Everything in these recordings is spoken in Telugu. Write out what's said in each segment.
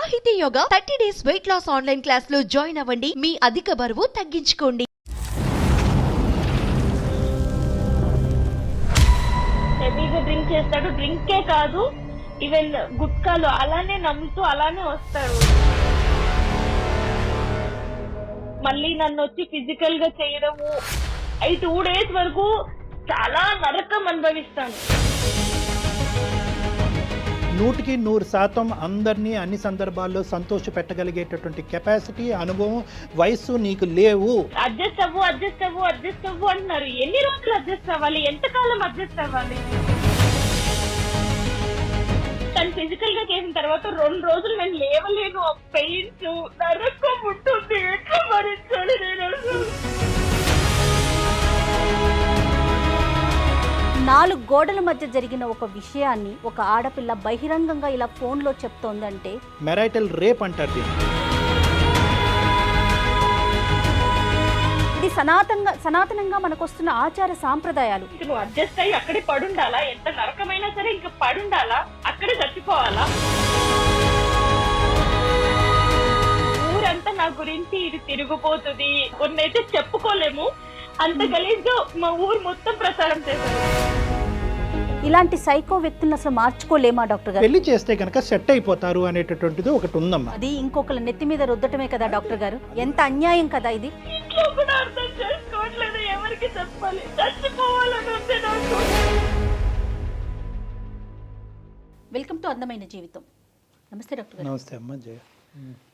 సాహితీ yoga 30 days weight loss online class లో జాయిన్ అవ్వండి. మీ అధిక బరువు తగ్గించుకోండి. హెవీగా డ్రింక్ చేస్తాడు. డ్రింకే కాదు, ఈవెన్ గుట్కాలు అలానే నమ్ముతూ అలానే వస్తాడు. మళ్ళీ నన్ను వచ్చి ఫిజికల్ గా చేయడము, 2 days వరకు చాలా నరకం అనుభవిస్తాను. 100% అందరినీ అన్ని సందర్భాల్లో సంతోష పెట్టగలిగేటటువంటి కెపాసిటీ, అనుభవం, వయస్సు నీకు లేవు. అడ్జస్ట్ అవ్వు అంటున్నారు. ఎన్ని రోజులు అడ్జస్ట్ అవ్వాలి? ఎంతకాలం అడ్జస్ట్ అవ్వాలి? తను ఫిజికల్ గా చేసిన తర్వాత 2 రోజులు నేను లేవలేను. ఆ పెయిన్స్ నరకం ఉంటుంది. ఎట్లా భరించాలి నేను? 4 గోడల మధ్య జరిగిన ఒక విషయాన్ని ఒక ఆడపిల్ల బహిరంగంగా ఇలా ఫోన్లో చెప్తోందంటే మెరైటల్ రేప్ అంటారు దీన్ని. ఇది సనాతనంగా మనకొస్తున్న ఆచార సాంప్రదాయాలు. నువ్వు అడ్జస్ట్ అయ్యి అక్కడే పడుండాలా? ఎంత నరకమైనా సరే ఇంకా పడుండాలా? అక్కడే చచ్చిపోవాలా? ఊరంతా నా గురించి ఇది తిరిగిపోతుంది కొన్నైతే చెప్పుకోలేము. అంత గలీజ్గా మా ఊరు మొత్తం ప్రచారం చేశారు. ఇలాంటి సైకో వ్యక్తులను అసలు మార్చుకోలేమా డాక్టర్ గారు? పెళ్లి చేస్తే కనుక సెట్ అయిపోతారు అనేటటువంటిది ఒకటి ఉందమ్మా. అది ఇంకొకళ్ళ నెత్తి మీద రుద్దటమే కదా డాక్టర్ గారు. ఎంత అన్యాయం కదా ఇది. ఇంట్లో కూడా అర్థం చేసుకోవట్లేదు. ఎవరికి చెప్పాలి? చచ్చిపోవాలని ఉంది నాకు. వెల్కమ్ టు అందమైన జీవితం. నమస్తే డాక్టర్ గారు. నమస్తే అమ్మా. జయ.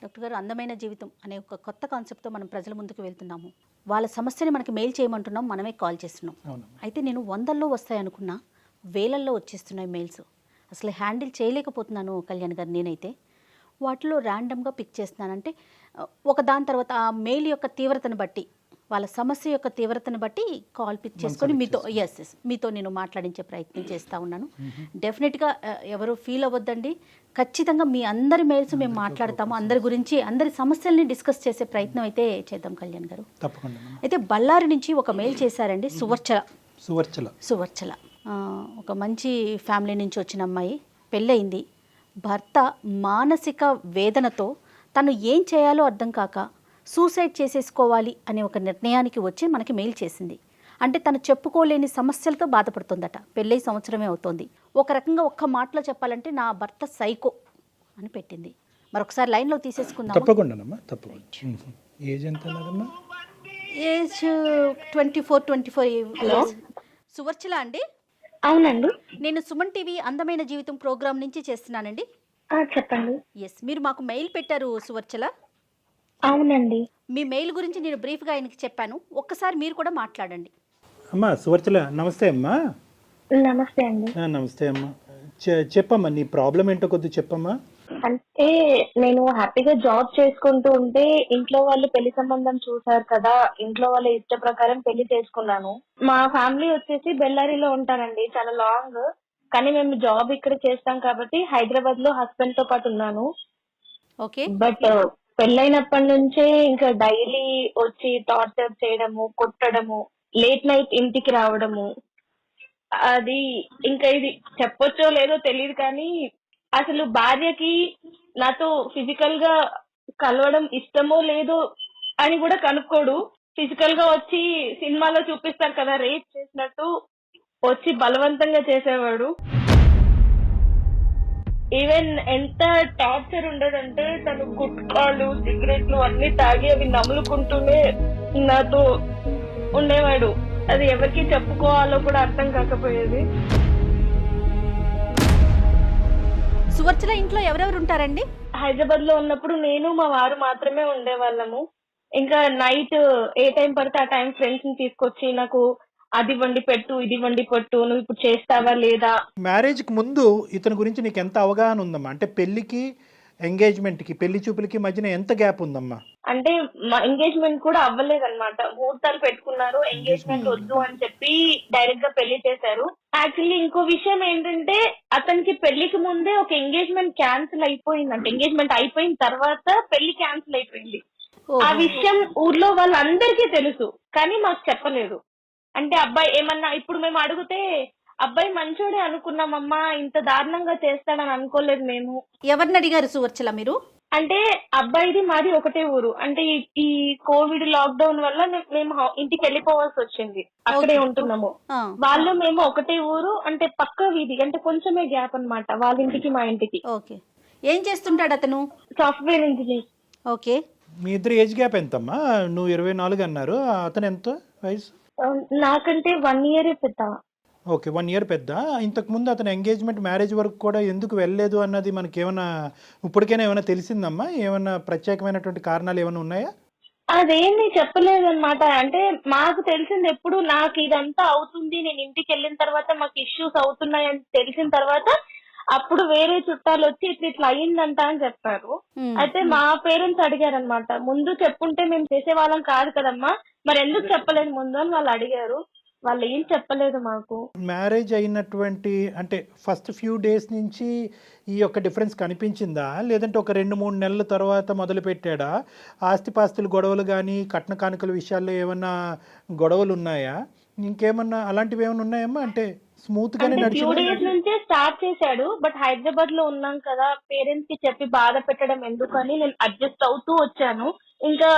డాక్టర్ గారు, అందమైన జీవితం అనే ఒక కొత్త కాన్సెప్ట్తో మనం ప్రజల ముందుకు వెళ్తున్నాము. వాళ్ళ సమస్యని మనకి మెయిల్ చేయమంటున్నాం, మనమే కాల్ చేస్తున్నాం. అయితే నేను 100ల్లో వస్తాయనుకున్నా, వేలల్లో వచ్చేస్తున్నాయి మెయిల్స్. అసలు హ్యాండిల్ చేయలేకపోతున్నాను కళ్యాణ్ గారు. నేనైతే వాటిలో ర్యాండమ్గా పిక్ చేస్తున్నానంటే ఒక దాని తర్వాత ఆ మెయిల్ యొక్క తీవ్రతను బట్టి, వాళ్ళ సమస్య యొక్క తీవ్రతను బట్టి కాల్ పిక్ చేసుకొని మీతో నేను మాట్లాడించే ప్రయత్నం చేస్తూ ఉన్నాను. డెఫినెట్గా ఎవరు ఫీల్ అవ్వద్దండి. ఖచ్చితంగా మీ అందరి మెయిల్స్ మేము మాట్లాడతాము. అందరి గురించి, అందరి సమస్యల్ని డిస్కస్ చేసే ప్రయత్నం అయితే చేద్దాం కళ్యాణ్ గారు. తప్పకుండా. అయితే బళ్ళారి నుంచి ఒక మెయిల్ చేశారండి. సువర్చల ఒక మంచి ఫ్యామిలీ నుంచి వచ్చిన అమ్మాయి, పెళ్ళయింది. భర్త మానసిక వేదనతో తను ఏం చేయాలో అర్థం కాక సూసైడ్ చేసేసుకోవాలి అనే ఒక నిర్ణయానికి వచ్చి మనకి మెయిల్ చేసింది. అంటే తను చెప్పుకోలేని సమస్యలతో బాధపడుతుందట. పెళ్ళై సంవత్సరమే అవుతోంది. ఒక రకంగా ఒక్క మాటలో చెప్పాలంటే నా భర్త సైకో అని పెట్టింది. మరొకసారి లైన్లో తీసేసుకుందాం. తప్పకుండా. ఏజ్ ఎంత? ఏజ్ 24 సువర్చల అండి? అవునండి. నేను సుమన్ టీవీ అందమైన జీవితం ప్రోగ్రామ్ నుంచి చేస్తున్నానండి. చెప్పండి. మీరు మాకు మెయిల్ పెట్టారు సువర్చల. అవునండి. మీ మెయిల్ గురించి నేను బ్రీఫ్గా ఆయనకి చెప్పాను. ఒక్కసారి మీరు కూడా మాట్లాడండి. అమ్మా సువర్చల, నమస్తే అమ్మా. నమస్తే అండి. నమస్తే అమ్మా. చెప్పమ్మా, నీ ప్రాబ్లం ఏంటో కొద్దిగా చెప్పమ్మా. అంటే నేను హ్యాపీగా జాబ్ చేసుకుంటూ ఉంటే ఇంట్లో వాళ్ళు పెళ్లి సంబంధం చూసారు కదా, ఇంట్లో వాళ్ళ ఇష్ట ప్రకారం పెళ్లి చేసుకున్నాను. మా ఫ్యామిలీ వచ్చేసి బెల్లారిలో ఉంటారండి, చాలా లాంగ్. కానీ మేము జాబ్ ఇక్కడ చేస్తాం కాబట్టి హైదరాబాద్ లో హస్బెండ్ తో పాటు ఉన్నాను. ఓకే. బట్ పెళ్ళైనప్పటి నుంచే ఇంకా డైలీ వచ్చి టార్చర్ చేయడము, కొట్టడము, లేట్ నైట్ ఇంటికి రావడము, అది ఇంకా ఇది చెప్పొచ్చో లేదో తెలియదు కానీ అసలు భార్యకి నాతో ఫిజికల్ గా కలవడం ఇష్టమో లేదో అని కూడా కనుక్కోడు. ఫిజికల్ గా వచ్చి సినిమాలో చూపిస్తారు కదా రేప్ చేసినట్టు, వచ్చి బలవంతంగా చేసేవాడు. ఈవెన్ ఎంత టార్చర్ ఉండడంటే తను గుట్కాలు, సిగరెట్లు అన్ని తాగి అవి నములుకుంటూనే నాతో ఉండేవాడు. అది ఎవరికి చెప్పుకోవాలో కూడా అర్థం కాకపోయేది. సువర్చల ఇంట్లో ఎవరెవరు ఉంటారండి? హైదరాబాద్ లో ఉన్నప్పుడు నేను మా వారు మాత్రమే ఉండేవాళ్ళము. ఇంకా నైట్ ఏ టైం పడితే ఆ టైం ఫ్రెండ్స్ ని తీసుకొచ్చి నాకు అది వండి పెట్టు, ఇది వండి పెట్టు, నువ్వు ఇప్పుడు చేస్తావా లేదా. మ్యారేజ్ కి ముందు ఇతని గురించి నీకు ఎంత అవగాహన ఉందమ్మా? అంటే పెళ్లికి, ఎంగేజ్మెంట్ కి, పెళ్లి చూపులకి మధ్యన ఎంత గ్యాప్ ఉందమ్మా? అంటే మా ఎంగేజ్మెంట్ కూడా అవ్వలేదన్నమాట. ముహూర్తాలు పెట్టుకున్నారు, ఎంగేజ్మెంట్ వద్దు అని చెప్పి డైరెక్ట్ గా పెళ్లి చేశారు. యాక్చువల్లీ ఇంకో విషయం ఏంటంటే అతనికి పెళ్లికి ముందే ఒక ఎంగేజ్మెంట్ క్యాన్సిల్ అయిపోయిందంటే, ఎంగేజ్మెంట్ అయిపోయిన తర్వాత పెళ్లి క్యాన్సిల్ అయిపోయింది. ఆ విషయం ఊర్లో వాళ్ళందరికీ తెలుసు కానీ మాకు చెప్పలేదు. అంటే అబ్బాయి ఏమన్నా ఇప్పుడు మేము అడిగితే అబ్బాయి మంచోడే అనుకున్నామమ్మా, ఇంత దారుణంగా చేస్తాడని అనుకోలేదు మేము. ఎవరిని అడిగారు సువర్చల మీరు? అంటే అబ్బాయిది మాది ఒకటే ఊరు. అంటే ఈ కోవిడ్ లాక్డౌన్ వల్ల మేము ఇంటికి వెళ్ళిపోవాల్సి వచ్చింది. అక్కడే ఉంటున్నాము. వాళ్ళు మేము ఒకటే ఊరు, అంటే పక్క వీధి, అంటే కొంచెమే గ్యాప్ అన్నమాట వాళ్ళ ఇంటికి మా ఇంటికి. ఓకే. ఏం చేస్తుంటాడు అతను? Software engineer. ఓకే. మీ ఇద్దరు ఏజ్ గ్యాప్ ఎంతమ్మా? నువ్వు 24 అన్నారు, అతను ఎంత వయసు? నాకంటే 1 year పెద్ద. ఓకే, 1 year పెద్ద. ఇంతకుముందు అతను ఎంగేజ్మెంట్ మ్యారేజ్ వరకు కూడా ఎందుకు వెళ్ళలేదు అన్నది మనకి ఏమైనా ఇప్పటికైనా ఏమైనా తెలిసిందమ్మా? ఏమైనా ప్రత్యేకమైనటువంటి కారణాలు ఏమైనా ఉన్నాయా? అదేంది చెప్పలేదన్నమాట. అంటే మాకు తెలిసింది ఎప్పుడు నాకు ఇదంతా అవుతుంది, నేను ఇంటికి వెళ్ళిన తర్వాత మాకు ఇష్యూస్ అవుతున్నాయని తెలిసిన తర్వాత అప్పుడు వేరే చుట్టాలు వచ్చి ఇట్లా అయ్యిందంట అని చెప్పారు. అయితే మా పేరెంట్స్ అడిగారు అనమాట, ముందు చెప్పుంటే మేము చేసేవాళ్ళం కాదు కదమ్మా, మరి ఎందుకు చెప్పలేదు ముందు అని వాళ్ళు అడిగారు. వాళ్ళు ఏం చెప్పలేదు మాకు. మ్యారేజ్ అయినటువంటి అంటే ఫస్ట్ ఫ్యూ డేస్ నుంచి ఈ యొక్క డిఫరెన్స్ కనిపించిందా, లేదంటే ఒక 2-3 నెలల తర్వాత మొదలు పెట్టాడా? ఆస్తిపాస్తుల గొడవలు కానీ కట్న కానుకల విషయాల్లో ఏమన్నా గొడవలు ఉన్నాయా? ఇంకేమన్నా అలాంటివి ఏమైనా ఉన్నాయమ్మా? అంటే స్మూత్ గానే ఫ్యూ నడిచిందా? డేస్ నుంచే స్టార్ట్ చేశాడు. బట్ హైదరాబాద్ లో ఉన్నాం కదా, పేరెంట్స్ కి చెప్పి బాధ పెట్టడం ఎందుకని నేను అడ్జస్ట్ అవుతూ వచ్చాను. ఇంకా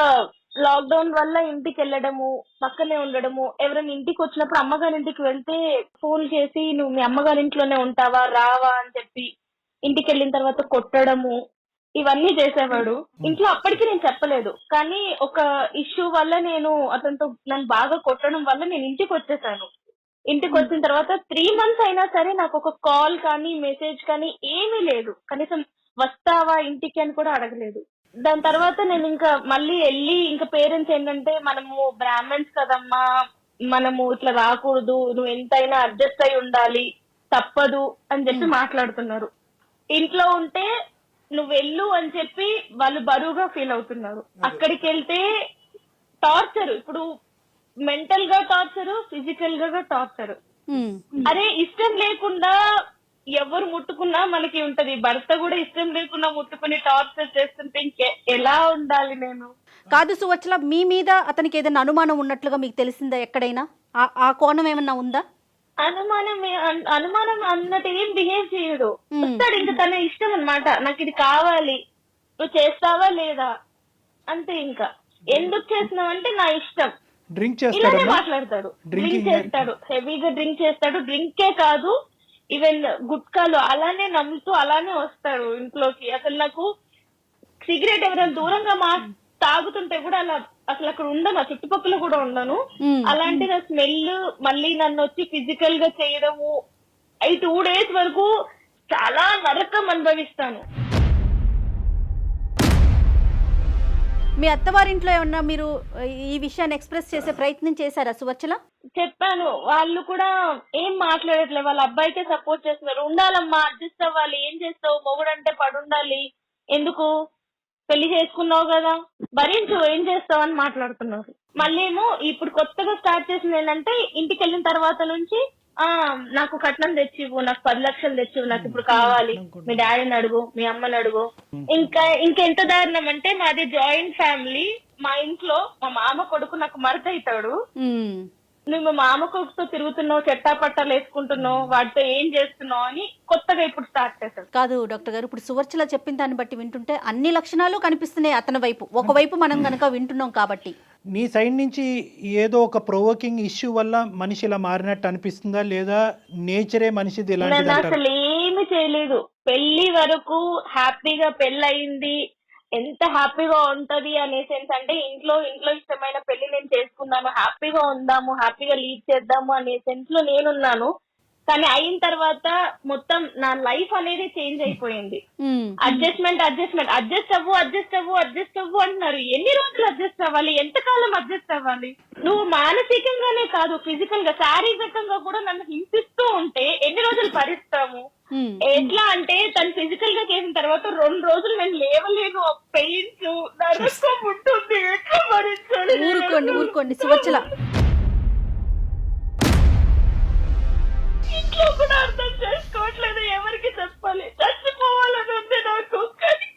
లాక్డౌన్ వల్ల ఇంటికి వెళ్ళడము, పక్కనే ఉండడము, ఎవరైనా ఇంటికి వచ్చినప్పుడు అమ్మగారి ఇంటికి వెళ్తే ఫోన్ చేసి నువ్వు మీ అమ్మగారి ఇంట్లోనే ఉంటావా రావా అని చెప్పి ఇంటికి వెళ్ళిన తర్వాత కొట్టడము, ఇవన్నీ చేసేవాడు. ఇంట్లో అప్పటికి నేను చెప్పలేదు, కానీ ఒక ఇష్యూ వల్ల నేను అతనితో నన్ను బాగా కొట్టడం వల్ల నేను ఇంటికి వచ్చేసాను. ఇంటికి వచ్చిన తర్వాత 3 months అయినా సరే నాకు ఒక కాల్ కానీ మెసేజ్ కానీ ఏమీ లేదు. కనీసం వస్తావా ఇంటికి అని కూడా అడగలేదు. దాని తర్వాత నేను ఇంకా మళ్ళీ వెళ్ళి ఇంకా పేరెంట్స్ ఏంటంటే మనము బ్రాహ్మణ్స్ కదమ్మా, మనము ఇట్లా రాకూడదు, నువ్వు ఎంతైనా అడ్జస్ట్ అయి ఉండాలి, తప్పదు అని చెప్పి మాట్లాడుతున్నారు. ఇంట్లో ఉంటే నువ్వు వెళ్ళు అని చెప్పి వాళ్ళు బరువుగా ఫీల్ అవుతున్నారు. అక్కడికి వెళ్తే టార్చర్, ఇప్పుడు మెంటల్ గా టార్చర్, ఫిజికల్ గా టార్చర్. అరే ఇష్టం లేకుండా ఎవరు ముట్టుకున్నా మనకి ఉంటది, భర్త కూడా ఇష్టం లేకుండా ముట్టుకుని టార్చర్ చేస్తుంటే ఎలా ఉండాలి నేను? కాదు సువచ్చల, మీ మీద అతనికి ఏదైనా అనుమానం ఉన్నట్లుగా మీకు తెలిసిందా ఎక్కడైనా? ఆ కోణం ఏమన్నా ఉందా? అనుమానం అన్నట్టు ఏం బిహేవ్ చేయడు. వస్తాడు ఇంకా తన ఇష్టం అన్నమాట, నాకు ఇది కావాలి, నువ్వు చేస్తావా లేదా అంతే. ఇంకా ఎందుకు చేస్తున్నావు అంటే నా ఇష్టం. డ్రింక్ ఇలానే చేస్తాడు, మాట్లాడతాడు. డ్రింక్ చేస్తాడు, హెవీగా డ్రింక్ చేస్తాడు. డ్రింకే కాదు, ఈవెన్ గుట్కాలు అలానే నమ్ముతూ అలానే వస్తాడు ఇంట్లోకి. అసలు నాకు సిగరెట్ ఎవరైనా దూరంగా తాగుతుంటే కూడా అలా అసలు అక్కడ ఉండను, ఆ చుట్టుపక్కల కూడా ఉండను. అలాంటి నా స్మెల్ మళ్ళీ నన్ను వచ్చి ఫిజికల్ గా చేయడము, 2 days వరకు చాలా నరకం అనుభవిస్తాను. మీ అత్తవారింట్లో ఏమన్నా మీరు ఈ విషయాన్ని ఎక్స్ప్రెస్ చేసే ప్రయత్నం చేశారా సువచ్చల? చెప్పాను, వాళ్ళు కూడా ఏం మాట్లాడట్లేదు. వాళ్ళ అబ్బాయికే సపోర్ట్ చేస్తున్నారు. ఉండాలమ్మా, అడ్జస్ట్ అవ్వాలి, ఏం చేస్తావు, మొగుడంటే పడుండాలి, ఎందుకు పెళ్లి చేసుకున్నావు కదా భరించు, ఏం చేస్తావు అని మాట్లాడుతున్నారు. మళ్ళీ ఏమో ఇప్పుడు కొత్తగా స్టార్ట్ చేసింది ఏంటంటే ఇంటికి వెళ్ళిన తర్వాత నుంచి నాకు కట్నం తెచ్చివు, నాకు 10 లక్షలు తెచ్చివు, నాకు ఇప్పుడు కావాలి, మీ డాడీని అడుగు, మీ అమ్మని అడుగు. ఇంకెంత దారుణం అంటే మాది జాయింట్ ఫ్యామిలీ. మా ఇంట్లో మా మామ కొడుకు నాకు మరత అవుతాడు. నువ్వు మా మామ కొడుకుతో తిరుగుతున్నావు, చెట్టా పట్టాలు వేసుకుంటున్నావు, వాటితో ఏం చేస్తున్నావు అని కొత్తగా ఇప్పుడు స్టార్ట్ చేశాడు. కాదు డాక్టర్ గారు, ఇప్పుడు సువర్చల చెప్పిన దాన్ని బట్టి వింటుంటే అన్ని లక్షణాలు కనిపిస్తున్నాయి అతని వైపు. ఒకవైపు మనం కనుక వింటున్నాం కాబట్టి నీ సైడ్ నుంచి ఏదో ఒక ప్రొవోకింగ్ ఇష్యూ వల్ల మనిషి ఇలా మారినట్టు అనిపిస్తుందా, లేదా నేచరే మనిషిది ఇలాంటిది అంటారా? అసలు ఏమి చేయలేదు. పెళ్లి వరకు హ్యాపీగా పెళ్ళయింది, ఎంత హ్యాపీగా ఉంటది అనే సెన్స్, అంటే ఇంట్లో ఇష్టమైన పెళ్లి నేను చేసుకున్నాను, హ్యాపీగా ఉందాము, హ్యాపీగా లీడ్ చేద్దాము అనే సెన్స్ లో నేనున్నాను. కానీ అయిన తర్వాత మొత్తం నా లైఫ్ అనేది చేంజ్ అయిపోయింది. అడ్జస్ట్ అవ్వు అంటున్నారు. ఎన్ని రోజులు అడ్జస్ట్ అవ్వాలి, ఎంతకాలం అడ్జస్ట్ అవ్వాలి? నువ్వు మానసికంగానే కాదు, ఫిజికల్ గా, శారీరకంగా కూడా నన్ను హింసిస్తూ ఉంటే ఎన్ని రోజులు భరిస్తాము? ఎట్లా అంటే తను ఫిజికల్ గా చేసిన తర్వాత 2 రోజులు నేను లేవలేను, పెయిన్స్ నరకం ఉంటుంది, ఎట్లా భరించాలి? ఊరుకోండి సువచ్చల. ఇంట్లో కూడా అర్థం చేసుకోవట్లేదు, ఎవరికి చెప్పాలి? చచ్చిపోవాలని ఉంది నాకు. కానీ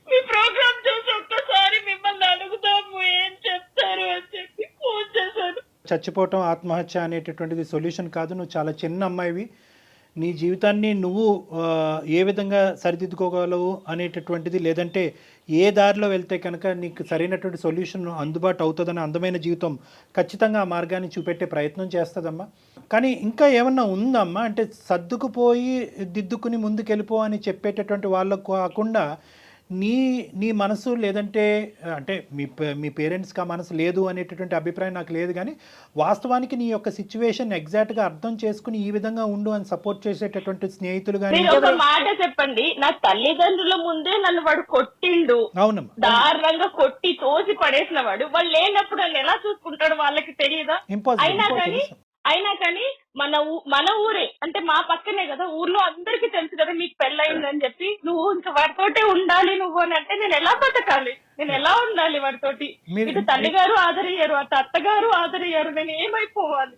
మీ ప్రోగ్రామ్ చూసి ఒక్కసారి మిమ్మల్ని అడుగుతాము, ఏం చెప్తారు అని చెప్పి ఫోన్ చేశాను. చచ్చిపోవటం, ఆత్మహత్య అనేటటువంటిది సొల్యూషన్ కాదు. నువ్వు చాలా చిన్న అమ్మాయివి, నీ జీవితాన్ని నువ్వు ఏ విధంగా సరిదిద్దుకోగలవు అనేటటువంటిది, లేదంటే ఏ దారిలో వెళ్తే కనుక నీకు సరైనటువంటి సొల్యూషన్ అందుబాటు అవుతుందని అందమైన జీవితం ఖచ్చితంగా ఆ మార్గాన్ని చూపెట్టే ప్రయత్నం చేస్తుందమ్మా. కానీ ఇంకా ఏమన్నా ఉందమ్మా అంటే సర్దుకుపోయి దిద్దుకుని ముందుకెళ్ళిపో అని చెప్పేటటువంటి వాళ్ళకు కాకుండా నీ మనసు, లేదంటే అంటే మీ పేరెంట్స్కి ఆ మనసు లేదు అనేటటువంటి అభిప్రాయం నాకు లేదు, కానీ వాస్తవానికి నీ యొక్క సిచ్యువేషన్ ఎగ్జాక్ట్గా అర్థం చేసుకుని ఈ విధంగా ఉండు అని సపోర్ట్ చేసేటటువంటి స్నేహితులు కానీ. మీరు ఒక మాట చెప్పండి, నా తల్లిదండ్రుల ముందే నన్ను వాడు కొట్టిండు, అవునమ్మా, దారుణంగా కొట్టి తోసి పడేసిన వాడు, వాళ్ళు లేనప్పుడు నన్ను ఎలా చూసుకుంటాడు వాళ్ళకి తెలియదా? అయినా కానీ మన ఊరే అంటే మా పక్కనే కదా, ఊర్లో అందరికి తెలుసు కదా మీకు పెళ్ళయిందని చెప్పి, నువ్వు ఇంకా వాడితోటే ఉండాలి నువ్వు అని అంటే నేను ఎలా బతకాలి, నేను ఎలా ఉండాలి వాడితోటి? ఇటు తల్లిగారు ఆదరయ్యారు, అటు అత్తగారు ఆదరయ్యారు, నేను ఏమైపోవాలి?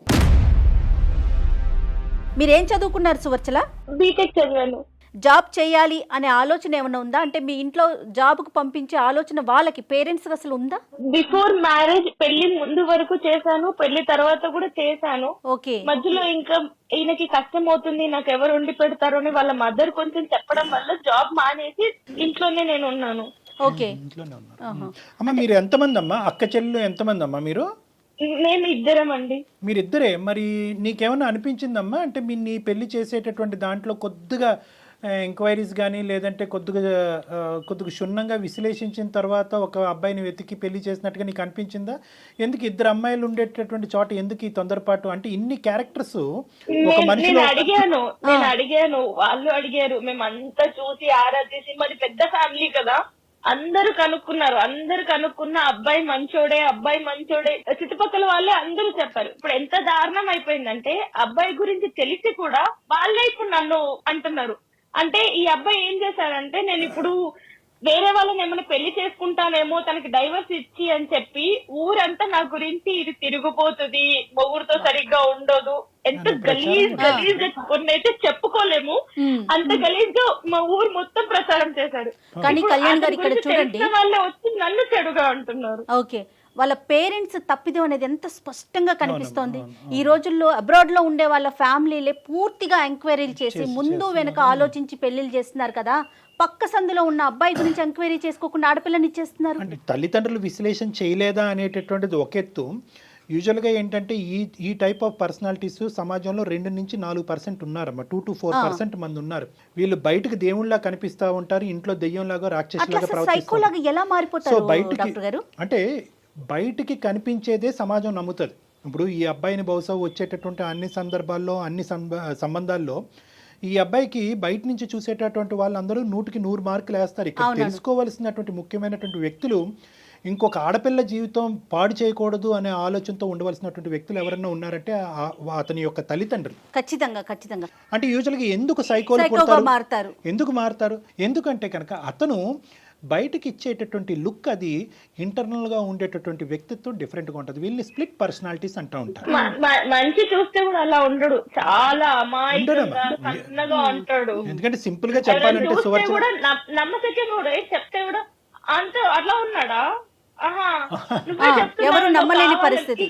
మీరేం చదువుకున్నారు సువర్చల? బీటెక్ చదివాను. జాబ్ చేయాలి అనే ఆలోచన ఏమైనా ఉందా? అంటే మీ ఇంట్లో జాబ్కు పంపించే ఆలోచన వాళ్ళకి పేరెంట్స్ అసలు ఉందా? బిఫోర్ మ్యారేజ్ పెళ్లి ముందు వరకు చేశాను, పెళ్లి తర్వాత కూడా చేశాను. ఓకే. మధ్యలో ఇంకా ఈయనకి కష్టం అవుతుంది, నాకు ఎవరు వండి పెడతారు అని వాళ్ళ మదర్ కొంచెం చెప్పడం వల్ల జాబ్ మానేసి ఇంట్లోనే నేను ఉన్నాను. ఓకే. ఇంట్లోనే ఉన్నాను. అమ్మ మీరు ఎంతమంది అమ్మా? అక్క చెల్లెలు ఎంతమంది అమ్మా మీరు? నేను ఇద్దరం అండి. మీరిద్దరే. మరి నీకేమన్నా అనిపించిందమ్మా అంటే నీ పెళ్లి చేసేటటువంటి దాంట్లో కొద్దిగా ఎంక్వైరీస్ కానీ, లేదంటే కొద్దిగా క్షుణ్ణంగా విశ్లేషించిన తర్వాత ఒక అబ్బాయిని వెతికి పెళ్లి చేసినట్టుగా నీకు అనిపించిందా? ఎందుకు ఇద్దరు అమ్మాయిలు ఉండేటటువంటి చోట ఎందుకు ఈ తొందరపాటు? అంటే ఇన్ని క్యారెక్టర్స్ ఒక మనిషిలో. నేను అడిగాను, వాళ్ళు అడిగారు, మేమంతా చూసి ఆరాధేసి, మరి పెద్ద ఫ్యామిలీ కదా, అందరూ కనుక్కున్న అబ్బాయి మంచోడే, చుట్టుపక్కల వాళ్ళే అందరూ చెప్పారు. ఇప్పుడు ఎంత దారుణం అయిపోయిందంటే అబ్బాయి గురించి తెలిసి కూడా వాళ్ళే ఇప్పుడు నన్ను అంటున్నారు. అంటే ఈ అబ్బాయి ఏం చేశాడంటే, నేను ఇప్పుడు వేరే వాళ్ళని ఏమైనా పెళ్లి చేసుకుంటానేమో తనకి డైవర్స్ ఇచ్చి అని చెప్పి ఊరంతా నా గురించి ఇది తిరిగిపోతుంది, మొగుడుతో సరిగ్గా ఉండదు, ఎంత గలీజ్ కొన్నైతే చెప్పుకోలేము, అంత గలీజ్ గా మా ఊరు మొత్తం ప్రచారం చేశాడు. కానీ కళ్యాణ్ గారు ఇక్కడ చూడండి, వాళ్ళే వచ్చి నన్ను చెడుగా అంటున్నారు. ఓకే, వాళ్ళ పేరెంట్స్ తప్పిదం అనేది ఎంత స్పష్టంగా కనిపిస్తోంది. ఈ రోజుల్లో అబ్రాడ్ లో ఉండే వాళ్ళ ఫ్యామిలీలే పూర్తిగా ఎంక్వైరీలు చేసి ముందు వెనక ఆలోచించి పెళ్లిళ్ళు చేస్తున్నారు కదా. పక్క సందులో ఉన్న అబ్బాయి గురించి ఎంక్వైరీ చేసుకోకుండా ఆడపిల్లని ఇచ్చేస్తున్నారు. తల్లిదండ్రులు విశ్లేషణ చేయలేదా అనేటటువంటిది ఒక ఎత్తు. యూజువల్గా ఏంటంటే ఈ టైప్ ఆఫ్ పర్సనాలిటీస్ సమాజంలో 2 నుంచి 4% ఉన్నారమ్మా. 2 to 4% మంది ఉన్నారు. వీళ్ళు బయటకు దేవుళ్ళ కనిపిస్తూ ఉంటారు, ఇంట్లో దెయ్యంలాగా రాక్షసులాగా ప్రవర్తిస్తారు. ఎలా మారిపోతారు? సో బయటికి అంటే బయటికి కనిపించేదే సమాజం నమ్ముతుంది. ఇప్పుడు ఈ అబ్బాయిని బహుశా వచ్చేటటువంటి అన్ని సందర్భాల్లో, అన్ని సంబంధాల్లో ఈ అబ్బాయికి బయట నుంచి చూసేటటువంటి వాళ్ళందరూ 100కి 100 మార్కులు వేస్తారు. ఇక్కడ తెలుసుకోవలసినటువంటి ముఖ్యమైనటువంటి వ్యక్తులు ఇంకొక ఆడపిల్ల జీవితం పాడు చేయకూడదు అనే ఆలోచనతో ఉండవలసినటువంటి వ్యక్తులు ఎవరైనా ఉన్నారంటే అతని యొక్క తల్లిదండ్రులు. ఖచ్చితంగా. అంటే యూజువల్గా ఎందుకు సైకోలు మారుతారు? ఎందుకంటే కనుక అతను బయటకి ఇచ్చేటటువంటి లుక్ అది ఇంటర్నల్ గా ఉండేటటువంటి వ్యక్తిత్వం డిఫరెంట్ గా ఉంటుంది. వీళ్ళని స్ప్లిట్ పర్సనాలిటీస్ అంటూ ఉంటారు. మంచి చూస్తే కూడా అలా ఉండడు, చాలా అమాయకంగా ఉంటాడు. ఎందుకంటే సింపుల్ గా చెప్పాలంటే కూడా నమ్మకం కూడా చెప్తే కూడా అంత అట్లా ఉన్నాడా? ఎవరు నమ్మలేని పరిస్థితి.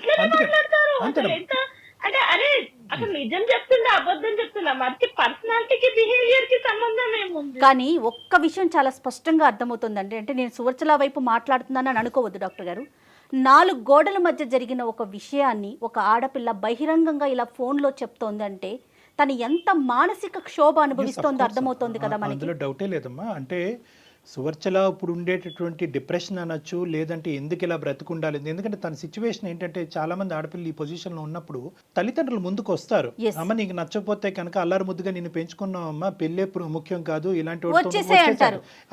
అంటే అరే అసలు నిజం చెప్తుందా అబద్ధం చెప్తుందా? మరి పర్సనాలిటీకి బిహేవియర్ కి సంబంధం ఏముంది? కానీ ఒక్క విషయం చాలా స్పష్టంగా అర్థమవుతుందండి. అంటే నేను సువర్చల వైపు మాట్లాడుతున్నానని అనుకోవద్దు డాక్టర్ గారు. 4 గోడల మధ్య జరిగిన ఒక విషయాన్ని ఒక ఆడపిల్ల బహిరంగంగా ఇలా ఫోన్లో చెప్తోంది అంటే తను ఎంత మానసిక క్షోభ అనుభవిస్తోందో అర్థమవుతోంది కదా మనకి. అందులో డౌటే లేదమ్మా. అంటే సువర్చల ఇప్పుడు ఉండేటటువంటి డిప్రెషన్ అనొచ్చు, లేదంటే ఎందుకు ఇలా బ్రతుకుండాలి. ఎందుకంటే తన సిచ్యువేషన్ ఏంటంటే చాలా మంది ఆడపిల్లలు ఈ పొజిషన్లో ఉన్నప్పుడు తల్లిదండ్రులు ముందుకు వస్తారు. అమ్మ నీకు నచ్చకపోతే కనుక అల్లారు ముద్దుగా నేను పెంచుకున్నావమ్మా, పెళ్ళే ముఖ్యం కాదు, ఇలాంటి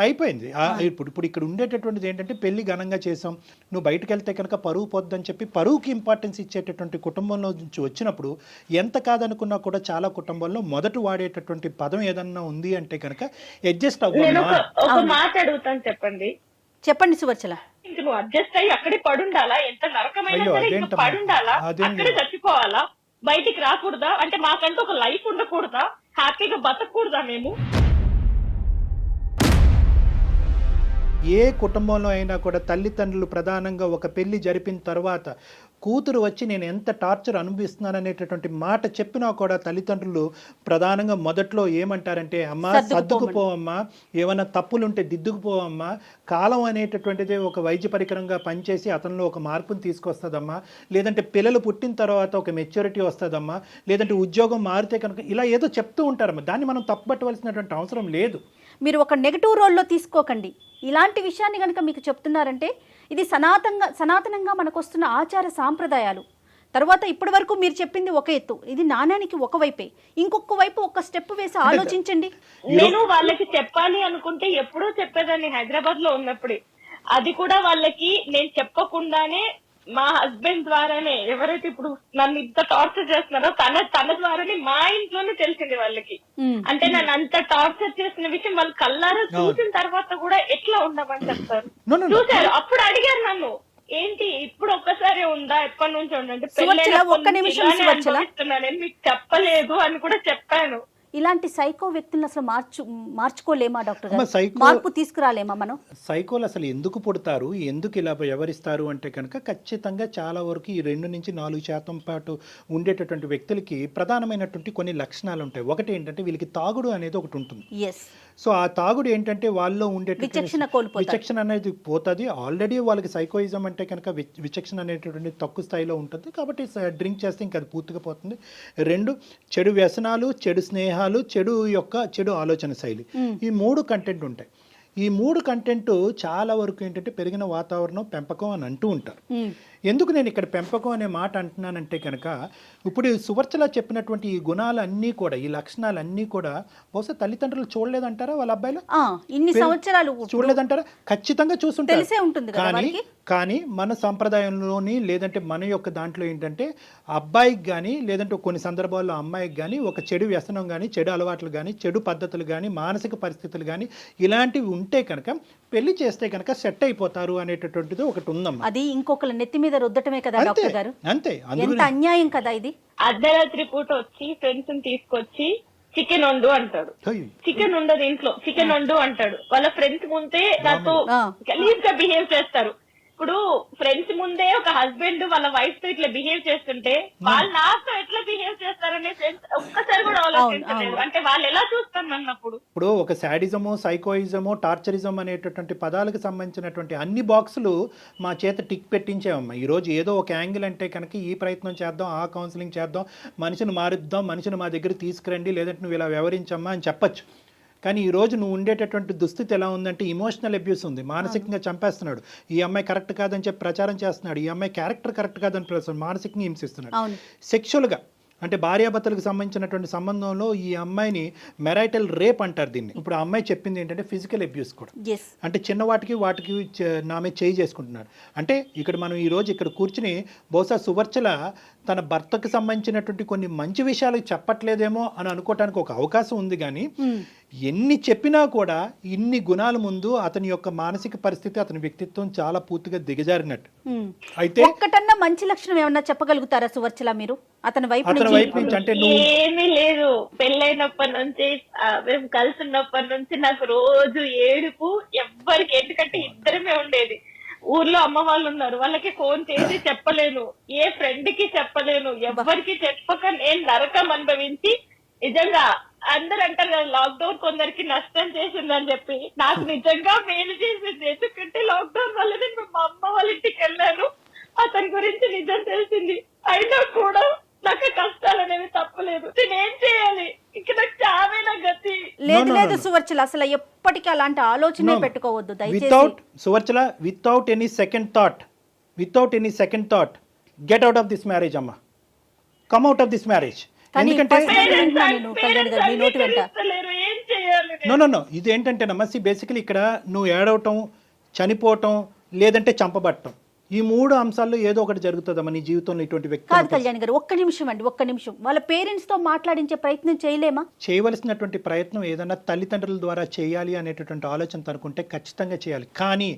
అయిపోయింది. ఇప్పుడు ఇక్కడ ఉండేటటువంటిది ఏంటంటే పెళ్లి ఘనంగా చేసాం, నువ్వు బయటకు వెళ్తే కనుక పరువు పోద్దని చెప్పి పరువుకి ఇంపార్టెన్స్ ఇచ్చేటటువంటి కుటుంబంలో నుంచి వచ్చినప్పుడు ఎంత కాదనుకున్నా కూడా చాలా కుటుంబాల్లో మొదట వాడేటటువంటి పదం ఏదన్నా ఉంది అంటే కనుక అడ్జస్ట్ అవ్వాలి. మాట్లాడుతాను చెప్పండి సువర్చల. ఇంక నువ్వు అడ్జస్ట్ అయ్యి అక్కడే పడుండాలా? ఎంత నరకమైనా సరే ఇంకా పడుండాలా? అక్కడే చచ్చిపోవాలా? బయటికి రాకూడదా? అంటే మాకంటూ ఒక లైఫ్ ఉండకూడదా? హ్యాపీగా బతకూడదా మేము? ఏ కుటుంబంలో అయినా కూడా తల్లిదండ్రులు ప్రధానంగా ఒక పెళ్లి జరిపిన తర్వాత కూతురు వచ్చి నేను ఎంత టార్చర్ అనుభవిస్తున్నాను అనేటటువంటి మాట చెప్పినా కూడా తల్లిదండ్రులు ప్రధానంగా మొదట్లో ఏమంటారంటే అమ్మా సర్దుకుపోవమ్మా, ఏమైనా తప్పులుంటే దిద్దుకుపోవమ్మా, కాలం అనేటటువంటిది ఒక వైద్య పరికరంగా పనిచేసి అతనిలో ఒక మార్పుని తీసుకొస్తుందమ్మా, లేదంటే పిల్లలు పుట్టిన తర్వాత ఒక మెచ్యూరిటీ వస్తుందమ్మా, లేదంటే ఉద్యోగం మారితే కనుక ఇలా ఏదో చెప్తూ ఉంటారమ్మా. దాన్ని మనం తప్పుపట్టవలసినటువంటి అవసరం లేదు. మీరు ఒక నెగటివ్ రోల్లో తీసుకోకండి. ఇలాంటి విషయాన్ని కనుక మీకు చెప్తున్నారంటే ఇది సనాతనంగా మనకు వస్తున్న ఆచార సాంప్రదాయాలు. తర్వాత ఇప్పటి వరకు మీరు చెప్పింది ఒక ఎత్తు, ఇది నాణానికి ఒకవైపే, ఇంకొక వైపు ఒక స్టెప్ వేసి ఆలోచించండి. నేను వాళ్ళకి చెప్పాలి అనుకుంటే ఎప్పుడూ చెప్పేదాన్ని హైదరాబాద్ లో ఉన్నప్పుడే. అది కూడా వాళ్ళకి నేను చెప్పకుండానే మా హస్బెండ్ ద్వారానే, ఎవరైతే ఇప్పుడు నన్ను ఇంత టార్చర్ చేస్తున్నారో తన ద్వారానే మా ఇంట్లోనే తెలిసింది వాళ్ళకి. అంటే నన్ను అంత టార్చర్ చేసిన విషయం వాళ్ళు కళ్ళారా చూసిన తర్వాత కూడా ఎట్లా ఉండమని చెప్తారు. చూసారు, అప్పుడు అడిగారు నన్ను, ఏంటి ఇప్పుడు ఒక్కసారి ఉందా, ఎప్పటి నుంచి ఉండంటే నేను మీకు చెప్పలేదు అని కూడా చెప్పాను. ఇలాంటి సైకో వ్యక్తులను అసలు మార్చుకోలేమా డాక్టర్ గారు? మార్పు తీసుకురాలేమా మనం? సైకోలు అసలు ఎందుకు పుడతారు, ఎందుకు ఇలా వ్యవహరిస్తారు అంటే కనుక ఖచ్చితంగా చాలా వరకు ఈ 2 నుంచి 4% పాటు ఉండేటటువంటి వ్యక్తులకి ప్రధానమైనటువంటి కొన్ని లక్షణాలు ఉంటాయి. ఒకటి ఏంటంటే వీళ్ళకి తాగుడు అనేది ఒకటి ఉంటుంది. సో ఆ తాగుడు ఏంటంటే వాళ్ళలో ఉండేటటువంటి విచక్షణ అనేది పోతుంది. ఆల్రెడీ వాళ్ళకి సైకోయిజం అంటే కనుక విచక్షణ అనేటటువంటి తక్కువ స్థాయిలో ఉంటుంది కాబట్టి డ్రింక్ చేస్తే ఇంకా అది పూర్తిగా పోతుంది. 2 చెడు వ్యసనాలు, చెడు స్నేహాలు, చెడు ఆలోచన శైలి, ఈ 3 కంటెంట్ ఉంటాయి. ఈ 3 కంటెంట్ చాలా వరకు ఏంటంటే పెరిగిన వాతావరణం, పెంపకం అని అంటూ ఉంటారు. ఎందుకు నేను ఇక్కడ పెంపకం అనే మాట అంటున్నానంటే కనుక ఇప్పుడు సువర్చల చెప్పినటువంటి ఈ గుణాలన్నీ కూడా, ఈ లక్షణాలన్నీ కూడా బహుశా తల్లిదండ్రులు చూడలేదంటారా? వాళ్ళ అబ్బాయిలు ఇన్ని సంవత్సరాలు చూడలేదంటారా? ఖచ్చితంగా చూస్తుంటారు. కానీ మన సంప్రదాయంలోని లేదంటే మన యొక్క దాంట్లో ఏంటంటే అబ్బాయికి కానీ లేదంటే కొన్ని సందర్భాల్లో అమ్మాయికి కానీ ఒక చెడు వ్యసనం కానీ, చెడు అలవాట్లు కానీ, చెడు పద్ధతులు కానీ, మానసిక పరిస్థితులు కానీ ఇలాంటివి ఉంటే కనుక పెళ్లి చేస్తే కనుక సెట్ అయిపోతారు అనేటటువంటిది ఒకటి ఉందమ్మా. అది ఇంకొకరు నెత్తి మీద రుద్దటమే కదా డాక్టర్ గారు? అంతే. ఎంత అన్యాయం కదా ఇది. అర్ధరాత్రి పూట వచ్చి ఫ్రెండ్స్ తీసుకొచ్చి చికెన్ వండు అంటాడు. చికెన్ ఉండదు ఇంట్లో, చికెన్ వండు అంటాడు. వాళ్ళ ఫ్రెండ్స్ ముందే నాతో గలీజ్ గా బిహేవ్ చేస్తారు. ఇప్పుడు ఫ్రెండ్స్ ముందే ఒక హస్బెండ్ వాళ్ళ వైఫ్ తో ఇట్లా బిహేవ్ చేస్తుంటే వాళ్ళు నాతో ఎట్లా బిహేవ్ చేస్తారనే ఒక్కసారి కూడా ఆలోచించలేదు. అంటే వాళ్ళు ఎలా చూస్తారు అన్నప్పుడు. ఇప్పుడు ఒక శాడిజము, సైకోయిజము, టార్చరిజం అనేటటువంటి పదాలకు సంబంధించినటువంటి అన్ని బాక్సులు మా చేత టిక్ పెట్టించామమ్మా. ఈ రోజు ఏదో ఒక యాంగిల్ అంటే కనుక ఈ ప్రయత్నం చేద్దాం, ఆ కౌన్సిలింగ్ చేద్దాం, మనిషిని మారుద్దాం, మనిషిని మా దగ్గర తీసుకురండి, లేదంటే నువ్వు ఇలా వ్యవహరించమ్మా అని చెప్పచ్చు. కానీ ఈరోజు నువ్వు ఉండేటటువంటి దుస్థితి ఎలా ఉందంటే ఇమోషనల్ అబ్యూస్ ఉంది, మానసికంగా చంపేస్తున్నాడు. ఈ అమ్మాయి కరెక్ట్ కాదని చెప్పి ప్రచారం చేస్తున్నాడు, ఈ అమ్మాయి క్యారెక్టర్ కరెక్ట్ కాదని మానసికంగా హింసిస్తున్నాడు. సెక్షువల్గా అంటే భార్యాభర్తలకు సంబంధించినటువంటి సంబంధంలో ఈ అమ్మాయిని మెరైటల్ రేప్ అంటారు దీన్ని. ఇప్పుడు ఆ అమ్మాయి చెప్పింది ఏంటంటే ఫిజికల్ అబ్యూస్ కూడా, అంటే చిన్న వాటికి నామే చేయి చేసుకుంటున్నాడు. అంటే ఇక్కడ మనం ఈరోజు ఇక్కడ కూర్చుని బహుశా సువర్చల తన భర్తకు సంబంధించినటువంటి కొన్ని మంచి విషయాలు చెప్పట్లేదేమో అని అనుకోవటానికి ఒక అవకాశం ఉంది. కానీ ఎన్ని చెప్పినా కూడా ఇన్ని గుణాల ముందు అతని యొక్క మానసిక పరిస్థితి, అతని వ్యక్తిత్వం చాలా పూర్తిగా దిగజారినట్టు. అయితే ఒక్కటన్నా మంచి లక్షణం ఏమన్నా చెప్పగలుగుతారా సువర్చల మీరు అతని వైపు నుంచి? అంటే ఏమీ లేదు. పెళ్ళైనప్పటి నుంచి మేము కలిసి ఉన్నప్పటి నుంచి నాకు రోజు ఏడుపు, ఎవ్వరికి, ఎందుకంటే ఇద్దరమే ఉండేది. ఊర్లో అమ్మ వాళ్ళు ఉన్నారు, వాళ్ళకి ఫోన్ చేసి చెప్పలేను, ఏ ఫ్రెండ్ కి చెప్పలేను, ఎవ్వరికి చెప్పక నేను నరకం అనుభవించి, నిజంగా అందరు అంటారు కదా లాక్డౌన్ కొందరికి నష్టం చేసిందని చెప్పి, నాకు నిజంగా మేలు చేసింది. ఎందుకంటే లాక్డౌన్ వల్ల నేను మా అమ్మ వాళ్ళ ఇంటికి వెళ్ళాను, అతని గురించి నిజం తెలిసింది. అయినా కూడా నాకు కష్టాలు అనేవి తప్పలేదు. నేనేం చేయాలి? ఇక నాకు చావేనా గతి. లేదు సువర్చల, అసలు ఎప్పటికీ అలాంటి ఆలోచనే పెట్టుకోవద్దు దయచేసి. Suvarchala, without any second thought get out of this marriage అమ్మా, come out of this marriage. ఎందుకంటే నో ఇదేంటంటేనమ్మా, బేసికలీ ఇక్కడ నువ్వు ఏడవటం, చనిపోవటం, లేదంటే చంపబట్టం, ఈ 3 అంశాల్లో ఏదో ఒకటి జరుగుతుందమ్మా నీ జీవితంలో. ఇటువంటి వ్యక్తి కాదు కళ్యాణ్ గారు, ఒక్క నిమిషం వాళ్ళ పేరెంట్స్ తో మాట్లాడించే ప్రయత్నం చేయలేమా? చేయవలసినటువంటి ప్రయత్నం ఏదన్నా తల్లిదండ్రుల ద్వారా చేయాలి అనేటటువంటి ఆలోచన తనుకుంటే ఖచ్చితంగా చేయాలి. కానీ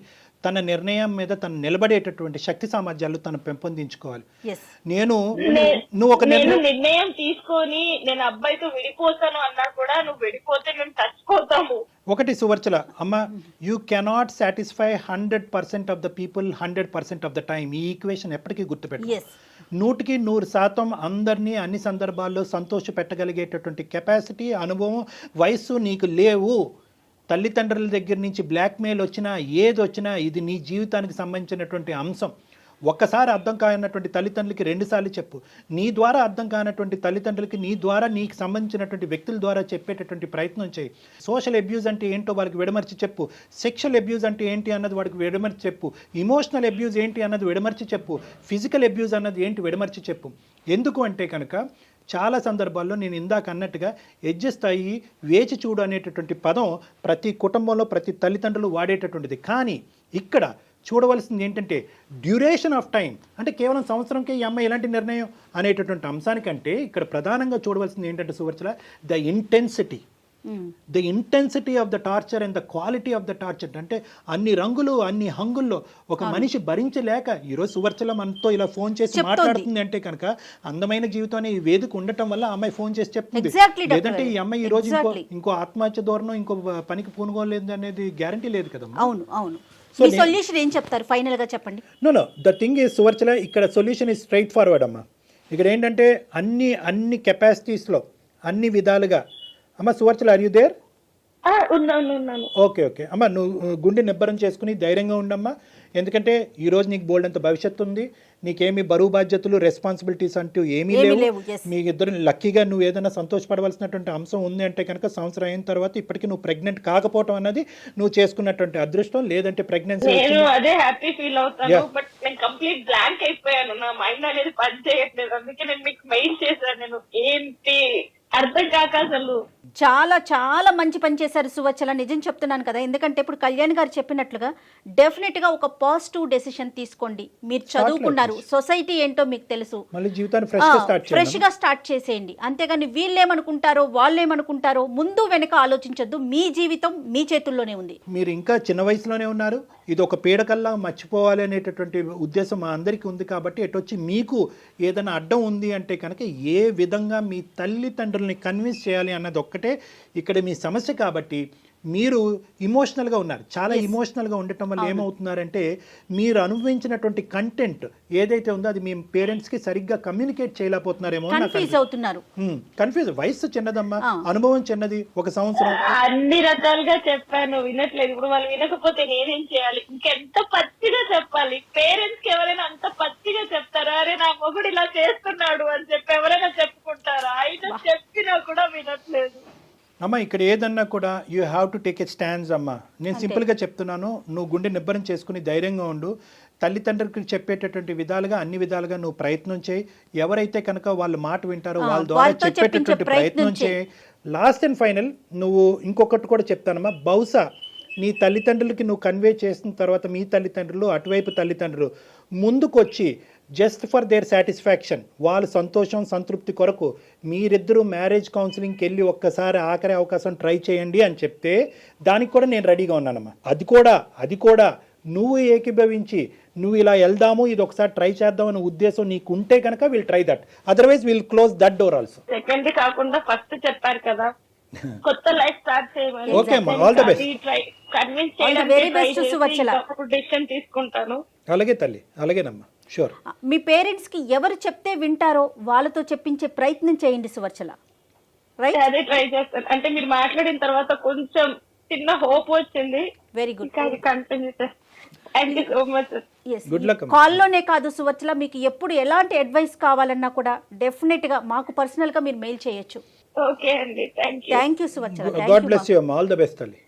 తన నిర్ణయం మీద తను నిలబడేటటువంటి శక్తి సామర్థ్యాలు తను పెంపొందించుకోవాలి. నువ్వు ఒక నిర్ణయం తీసుకొని నేను అబ్బాయితో విడిపోతాను అన్నా కూడా, నువ్వు విడిపోతే మేము చచ్చిపోతాము. ఒకటి సువర్చల అమ్మ, you cannot satisfy 100% of the people 100% of the time. ఈ ఈక్వేషన్ ఎప్పటికీ గుర్తుపెట్టు. ఎస్ 100% అందరినీ అన్ని సందర్భాల్లో సంతోష పెట్టగలిగేటటువంటి కెపాసిటీ, అనుభవం, వయస్సు నీకు లేవు. తల్లిదండ్రుల దగ్గర నుంచి బ్లాక్మెయిల్ వచ్చినా ఏది వచ్చినా ఇది నీ జీవితానికి సంబంధించినటువంటి అంశం. ఒక్కసారి అర్థం కానటువంటి తల్లిదండ్రులకి 2 సార్లు చెప్పు. నీ ద్వారా అర్థం కానటువంటి తల్లిదండ్రులకి నీ ద్వారా నీకు సంబంధించినటువంటి వ్యక్తుల ద్వారా చెప్పేటటువంటి ప్రయత్నం చేయి. సోషల్ అబ్యూజ్ అంటే ఏంటో వాళ్ళకి విడమర్చి చెప్పు. సెక్షువల్ అబ్యూజ్ అంటే ఏంటి అన్నది వాడికి విడమర్చి చెప్పు. ఇమోషనల్ అబ్యూజ్ ఏంటి అన్నది విడమర్చి చెప్పు. ఫిజికల్ అబ్యూజ్ అన్నది ఏంటి విడమర్చి చెప్పు. ఎందుకు అంటే కనుక చాలా సందర్భాల్లో నేను ఇందాక అన్నట్టుగా అడ్జస్ట్ అయ్యి వేచి చూడు అనేటటువంటి పదం ప్రతి కుటుంబంలో ప్రతి తల్లిదండ్రులు వాడేటటువంటిది. కానీ ఇక్కడ చూడవలసింది ఏంటంటే డ్యూరేషన్ ఆఫ్ టైం. అంటే కేవలం సంవత్సరంకే ఈ అమ్మాయి ఎలాంటి నిర్ణయం అనేటటువంటి అంశానికంటే ఇక్కడ ప్రధానంగా చూడవలసింది ఏంటంటే Suvarchala the intensity of the torture and the quality of the torture. అంటే అన్ని రంగులు అన్ని హంగుల్లో ఒక మనిషి భరించలేక ఈరోజు సువర్చల మనతో ఇలా ఫోన్ చేసి మాట్లాడుతుంది అంటే కనుక అందమైన జీవితాన్ని ఈ వేదిక ఉండటం వల్ల అమ్మాయి ఫోన్ చేసి చెప్తుంది. లేదంటే ఈ అమ్మాయి ఈ రోజు ఇంకో ఆత్మహత్య ధోరణం ఇంకో పనికి పూనుకోలేదు అనేది గ్యారంటీ లేదు కదా. అవును అవును. మీ సొల్యూషన్ ఏం చెప్తారు ఫైనల్ గా చెప్పండి. Know the thing is Suvarchala ఇక్కడ సొల్యూషన్ ఈజ్ స్ట్రైట్ ఫార్వర్డ్ అమ్మా. ఇక్కడ ఏంటంటే అన్ని కెపాసిటీస్లో అన్ని విధాలుగా అమ్మ సువర్చల ఆర్ యూ దేర్? ఉన్నాను. ఓకే అమ్మ, నువ్వు గుండె నిబ్బరం చేసుకుని ధైర్యంగా ఉండమ్మా. ఎందుకంటే ఈరోజు నీకు బోల్డ్ అంత భవిష్యత్తు ఉంది. నీకేమి బరువు బాధ్యతలు రెస్పాన్సిబిలిటీస్ అంటూ ఏమీ లేవు. మీ ఇద్దరు లక్కీగా నువ్వు ఏదైనా సంతోషపడవలసినటువంటి అంశం ఉంది అంటే కనుక సంవత్సరం అయిన తర్వాత ఇప్పటికీ నువ్వు ప్రెగ్నెంట్ కాకపోవడం అన్నది నువ్వు చేసుకున్నటువంటి అదృష్టం. లేదంటే ప్రెగ్నెన్సీ అదే హ్యాపీ ఫీల్ అవుతాను. బట్ నేను కంప్లీట్ బ్లాంక్ అయిపోయాను. నా మైండ్ అనేది పని చేయట్లేదు. అందుకే నేను మీకు మెయిల్ చేశాను. నేను ఏంటి అర్థం కాక అసలు చాలా చాలా మంచి పని చేశారు సువచ్చల. నిజం చెప్తున్నాను కదా. ఎందుకంటే ఇప్పుడు కళ్యాణ్ గారు చెప్పినట్లుగా డెఫినెట్ గా ఒక పాజిటివ్ డెసిషన్ తీసుకోండి. మీరు చదువుకున్నారు, సొసైటీ ఏంటో మీకు తెలుసు, ఫ్రెష్ గా స్టార్ట్ చేసేయండి. అంతేగాని వీళ్ళేమనుకుంటారో వాళ్ళేమనుకుంటారో ముందు వెనక ఆలోచించొద్దు. మీ జీవితం మీ చేతుల్లోనే ఉంది. మీరు ఇంకా చిన్న వయసులోనే ఉన్నారు. ఇది ఒక పీడకల్లా మర్చిపోవాలి అనేటటువంటి ఉద్దేశం మా అందరికీ ఉంది. కాబట్టి ఎటొచ్చి మీకు ఏదైనా అడ్డం ఉంది అంటే కనుక ఏ విధంగా మీ తల్లిదండ్రుల్ని కన్విన్స్ చేయాలి అన్నది ఒక్కటే ఇక్కడ మీ సమస్య. కాబట్టి మీరు ఇమోషనల్గా ఉన్నారు. చాలా ఇమోషనల్గా ఉండటం వల్ల ఏమవుతున్నారంటే మీరు అనుభవించినటువంటి కంటెంట్ ఏదైతే ఉందో అది మీ పేరెంట్స్కి సరిగ్గా కమ్యూనికేట్ చేయలేకపోతున్నారేమో. కన్ఫ్యూజ్. వయసు చిన్నదమ్మా, అనుభవం చిన్నది. ఒక సంవత్సరం అన్ని రకాలుగా చెప్పాను, వినట్లేదు. ఇప్పుడు వాళ్ళు వినకపోతే నేనేం చేయాలి? ఇంకెంత పచ్చిగా చెప్పాలి? పేరెంట్స్ కి ఎవరైనా అంత పచ్చిగా చెప్తారా? అరే నా మొగుడు ఇలా చేస్తున్నాడు అని చెప్పి ఎవరైనా చెప్పుకుంటారా? ఆయన చెప్పినా కూడా వినట్లేదు. అమ్మ ఇక్కడ ఏదన్నా కూడా you have to take a stands అమ్మ. నేను సింపుల్గా చెప్తున్నాను, నువ్వు గుండె నిబ్బరం చేసుకుని ధైర్యంగా ఉండు. తల్లిదండ్రులకు చెప్పేటటువంటి విధాలుగా అన్ని విధాలుగా నువ్వు ప్రయత్నం చేయి. ఎవరైతే కనుక వాళ్ళ మాట వింటారో వాళ్ళ ద్వారా చెప్పేటటువంటి ప్రయత్నం చేయి. లాస్ట్ అండ్ ఫైనల్ నువ్వు ఇంకొకటి కూడా చెప్తానమ్మా. బహుశా నీ తల్లిదండ్రులకి నువ్వు కన్వే చేసిన తర్వాత మీ తల్లిదండ్రులు అటువైపు తల్లిదండ్రులు ముందుకొచ్చి జస్ట్ ఫర్ దేర్ సాటిస్ఫాక్షన్, వాళ్ళ సంతోషం సంతృప్తి కొరకు మీరిద్దరూ మ్యారేజ్ కౌన్సిలింగ్కి వెళ్ళి ఒక్కసారి ఆఖరి అవకాశం ట్రై చేయండి అని చెప్తే దానికి కూడా నేను రెడీగా ఉన్నానమ్మా. అది కూడా నువ్వు ఏకీభవించి నువ్వు ఇలా వెళ్దాము, ఇది ఒకసారి ట్రై చేద్దాం అనే ఉద్దేశం నీకు ఉంటే కనుక will try that. Otherwise will close that door also. Second కాకుండా ఫస్ట్ చెప్పారు కదా, కొత్త లైఫ్ స్టార్ట్ చేయమని. ఓకే అమ్మా, ఆల్ ద బెస్ట్. కన్విన్స్ చేయడానికి డెసిషన్ తీసుకుంటాను. అలాగే తల్లి, అలాగేనమ్మా, షూర్. మీ పేరెంట్స్ కి ఎవరు చెప్తే వింటారో వాళ్ళతో చెప్పించే ప్రయత్నం చేయండి సువర్చల. రైట్, అదే ట్రై చేస్తాను. అంటే మీరు మాట్లాడిన తర్వాత కొంచెం చిన్న హోప్ వచ్చింది. Very good. కంటిన్యూ చేస్తాను. Thank you so much. Good luck. కాల్లోనే కాదు సువర్చల, మీకు ఎప్పుడు ఎలాంటి అడ్వైస్ కావాలన్నా కూడా డెఫినెట్ గా మాకు పర్సనల్ గా మీరు మెయిల్ చేయొచ్చు. ఓకే అండి, thank you. Thank you Suvarchala. God bless you అమ్మా, ఆల్ ద బెస్ట్ తల్లి.